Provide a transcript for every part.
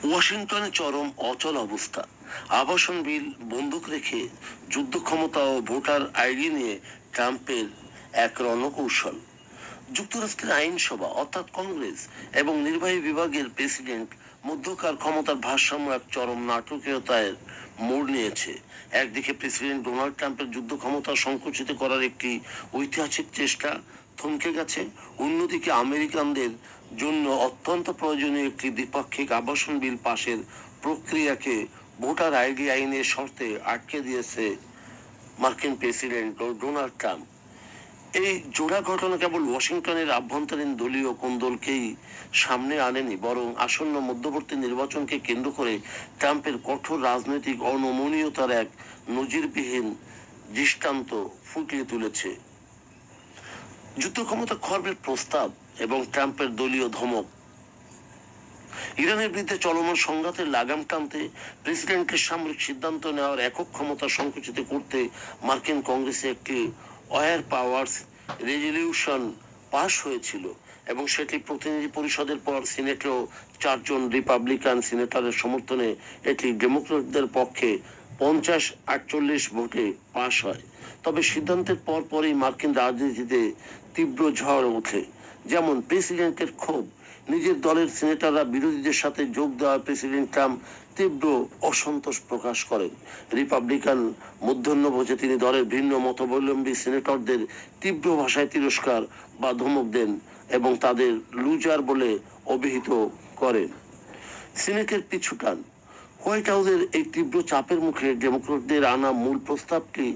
ওয়াশিংটনে চরম অচল অবস্থা। আবাসন বিল বন্দুক রেখে যুদ্ধ ক্ষমতা ও ভোটার আইডি নিয়ে ট্রাম্পের এক রণকৌশল। যুক্তরাষ্ট্রের আইনসভা অর্থাৎ কংগ্রেস এবং নির্বাহী বিভাগের প্রেসিডেন্ট মধ্যকার ক্ষমতার ভারসাম্য এক চরম নাটকীয়তায় মোড় নিয়েছে। একদিকে প্রেসিডেন্ট ডোনাল্ড ট্রাম্পের যুদ্ধ ক্ষমতা সংকুচিত করার একটি ঐতিহাসিক চেষ্টা থমকে গেছে, অন্যদিকে আমেরিকানদের জন্য অত্যন্ত প্রয়োজনীয় একটি দ্বিপাক্ষিক আবাসন বিল পাশের প্রক্রিয়াকে ভোটার আইডি আইনের শর্তে আটকে দিয়েছে মার্কিন প্রেসিডেন্ট ডোনাল্ড ট্রাম্প। এই জোড়া ঘটনা কেবল ওয়াশিংটনের আভ্যন্তরীণ দলীয় কোন্দলকেই সামনে আনেনি, বরং আসন্ন মধ্যবর্তী নির্বাচনকে কেন্দ্র করে ট্রাম্পের কঠোর রাজনৈতিক অনমনীয়তার এক নজিরবিহীন দৃষ্টান্ত ফুটিয়ে তুলেছে। যুদ্ধ ক্ষমতা খর্বের প্রস্তাব এবং ট্রাম্পের দলীয় ধমক। ইরানের বিরুদ্ধে চলমান সংঘাতের লাগাম টানতে প্রেসিডেন্টের সামরিক সিদ্ধান্ত নেওয়ার একক ক্ষমতা সংকুচিত করতে মার্কিন কংগ্রেসে একটি ওয়ার পাওয়ার্স রেজলিউশন পাশ হয়েছিল এবং সেটি প্রতিনিধি পরিষদের পর সিনেটেও 4 জন রিপাবলিকান সিনেটরের সমর্থনে এটি ডেমোক্রেটদের পক্ষে 50-48 ভোটে পাশ হয়। তবে সিদ্ধান্তের পরই মার্কিন রাজনীতিতে তীব্র ঝড় ওঠে। যেমন প্রেসিডেন্টের ক্ষোভ, নিজের দলের সিনেটররা বিরোধীদের সাথে যোগ দেওয়া প্রেসিডেন্ট ট্রাম্প তীব্র অসন্তোষ প্রকাশ করেন। রিপাবলিকান মধ্যাহ্নভোজে তিনি দলের ভিন্ন মতাবলম্বী সিনেটরদের তীব্র ভাষায় তিরস্কার বা ধমক দেন এবং তাদের লুজার বলে অভিহিত করেন। সিনেটের পিছুটান। হোয়াইট হাউসের এই তীব্র চাপের মুখে ডেমোক্রেটদের আনা মূল প্রস্তাবটি,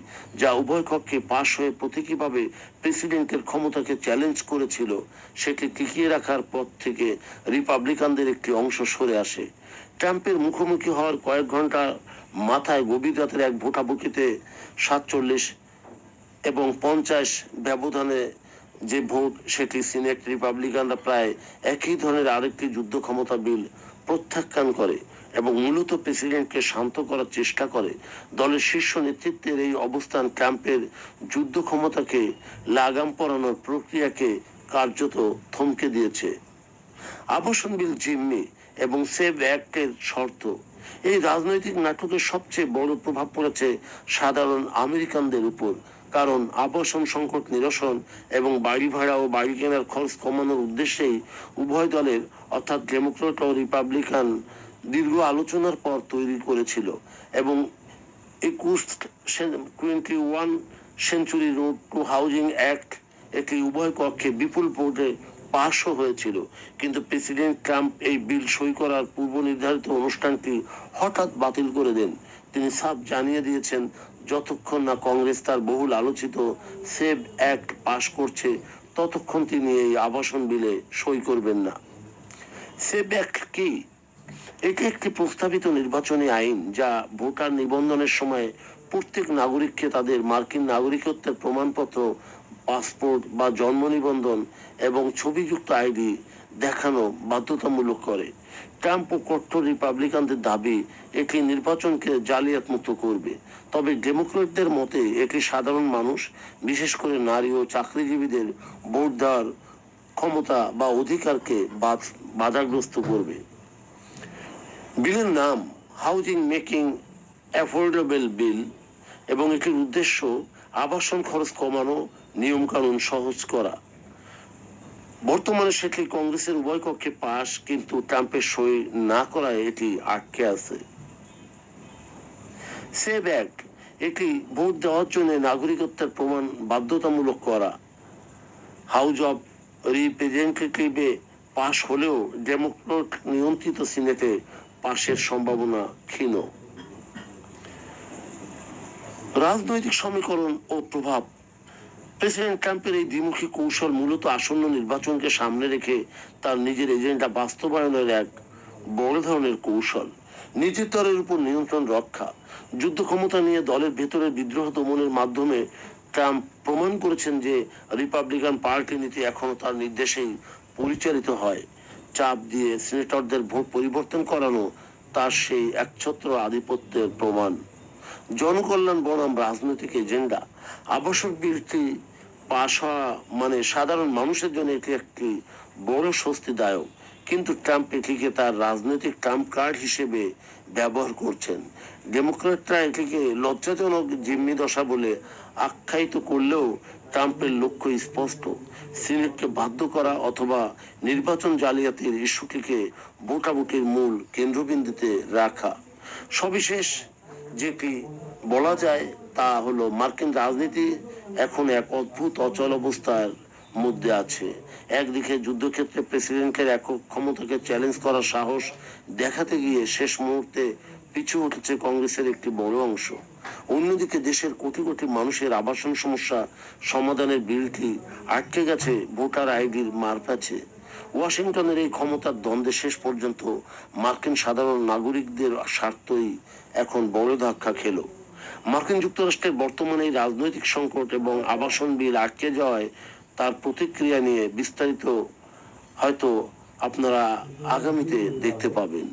যা উভয় কক্ষে পাশ হয়ে প্রতীকীভাবে প্রেসিডেন্টের ক্ষমতাকে চ্যালেঞ্জ করেছিল, সেটি টিকিয়ে রাখার পর থেকে রিপাবলিকানদের একটি অংশ সরে আসে। ট্রাম্পের মুখোমুখি হওয়ার কয়েক ঘন্টা মাথায় গভীর রাতের এক ভোটাভুটিতে 47 এবং 50 ব্যবধানে যে ভোট, সেটি সিনেট রিপাবলিকানরা প্রায় একই ধরনের আরেকটি যুদ্ধ ক্ষমতা বিল প্রত্যাখ্যান করে এবং মূলত প্রেসিডেন্টকে শান্ত করার চেষ্টা করে। দলের শীর্ষ নেতৃত্বের এই অবস্থান ট্রাম্পের যুদ্ধ ক্ষমতাকে লাগাম পরানোর প্রক্রিয়াকে কার্যত থমকে দিয়েছে। আবাসন বিল জিম্মি এবং সেভ অ্যাক্টের শর্ত। এই রাজনৈতিক নাটকের সবচেয়ে বড় প্রভাব পড়েছে সাধারণ আমেরিকানদের উপর, কারণ আবাসন সংকট নিরসন এবং বাড়ি ভাড়া ও বাড়ি কেনার খরচ কমানোর উদ্দেশ্যেই উভয় দলের অর্থাৎ ডেমোক্রেট ও রিপাবলিকান দীর্ঘ আলোচনার পর তৈরি করেছিল এবং 21 century road to housing act এটি উভয় কক্ষে বিপুল ভোটে পাশও হয়েছিল। কিন্তু প্রেসিডেন্ট ট্রাম্প এই বিল সই করার পূর্ব নির্ধারিত অনুষ্ঠানটি হঠাৎ বাতিল করে দেন। তিনি সাফ জানিয়ে দিয়েছেন, যতক্ষণ না কংগ্রেস তার বহুল আলোচিত সেভ অ্যাক্ট পাশ করছে, ততক্ষণ তিনি এই আবাসন বিলে সই করবেন না। সেভ অ্যাক্ট কি? এটি একটি প্রস্তাবিত নির্বাচনী আইন যা ভোটার নিবন্ধনের সময় প্রত্যেক নাগরিককে তাদের মার্কিন নাগরিকত্বের প্রমাণপত্র, পাসপোর্ট বা জন্ম নিবন্ধন এবং ছবিযুক্ত আইডি দেখানো বাধ্যতামূলক করে। ট্রাম্প ও কট্টর রিপাবলিকানদের দাবি এটি নির্বাচনকে জালিয়াত মুক্ত করবে, তবে ডেমোক্রেটদের মতে এটি সাধারণ মানুষ, বিশেষ করে নারী ও চাকরিজীবীদের ভোট দেওয়ার ক্ষমতা বা অধিকারকে বাধাগ্রস্ত করবে। বিলের নাম হাউজিং মেকিং অ্যাফোর্ডেবল বিল এবং এটির উদ্দেশ্য আবাসন খরচ কমানো, নিয়মকানুন সহজ করা। বর্তমানে সেটি কংগ্রেসের উভয় কক্ষে পাশ, কিন্তু ট্রাম্পের সই না করায় এটি আটকে আছে। সেভ অ্যাক্ট এটি ভোট দেওয়ার জন্য নাগরিকত্বের প্রমাণ বাধ্যতামূলক করা। হাউস অব রিপ্রেজেন্টেটিভে পাশ হলেও ডেমোক্রেট নিয়ন্ত্রিত সিনেটে পাশের সম্ভাবনা ক্ষীণ। রাজনৈতিক সমীকরণ ও প্রভাব। প্রেসিডেন্ট ট্রাম্পের এই দ্বিমুখী কৌশল মূলত আসন্ন নির্বাচনকে সামনে রেখে তার নিজের এজেন্ডা বাস্তবায়নের এক বড় ধরনের কৌশল। নিজের দলের উপর নিয়ন্ত্রণ রক্ষা। যুদ্ধ ক্ষমতা নিয়ে দলের ভেতরে বিদ্রোহ দমনের মাধ্যমে ট্রাম্প প্রমাণ করেছেন যে রিপাবলিকান পার্টি নীতি এখনো তার নির্দেশেই পরিচালিত হয়। চাপ দিয়ে সিনেটরদের ভোট পরিবর্তন করানো তার সেই একছত্র আধিপত্যের প্রমাণ। জনকল্যাণ বনাম রাজনৈতিক এজেন্ডা। আবাসন বিলটি পাশ হওয়া মানে সাধারণ মানুষের জন্য এটি একটি বড় স্বস্তিদায়ক, কিন্তু ট্রাম্প এটিকে তার রাজনৈতিক ট্রাম্প কার্ড হিসেবে ব্যবহার করছেন। ডেমোক্র্যাটরা এটিকে লজ্জাজনক জিম্মি দশা বলে আখ্যায়িত করলেও ট্রাম্পের লক্ষ্য স্পষ্ট, সিনেটকে বাধ্য করা অথবা নির্বাচন জালিয়াতির ইস্যুটিকে ভোটাভুটির মূল কেন্দ্রবিন্দুতে রাখা। সবিশেষ যেটি বলা যায় তা হলো মার্কিন রাজনীতি এখন এক অদ্ভুত অচল অবস্থার মধ্যে আছে। একদিকে যুদ্ধক্ষেত্রে প্রেসিডেন্টের একক ক্ষমতাকে চ্যালেঞ্জ করার সাহস দেখাতে গিয়ে শেষ মুহূর্তে পিছু উঠেছে কংগ্রেসের একটি বড় অংশ। অন্যদিকে দেশের কোটি কোটি মানুষের আবাসন সমস্যা সমাধানের বিলটি আটকে গেছে ভোটার আইডির মারপ্যাচে। ওয়াশিংটনের এই ক্ষমতার দ্বন্দ্বে শেষ পর্যন্ত মার্কিন সাধারণ নাগরিকদের স্বার্থই এখন বড় ধাক্কা খেল। মার্কিন যুক্তরাষ্ট্রের বর্তমানে এই রাজনৈতিক সংকট এবং আবাসন বিল আটকে যাওয়ায় তার প্রতিক্রিয়া নিয়ে বিস্তারিত হয়তো আপনারা আগামীতে দেখতে পাবেন।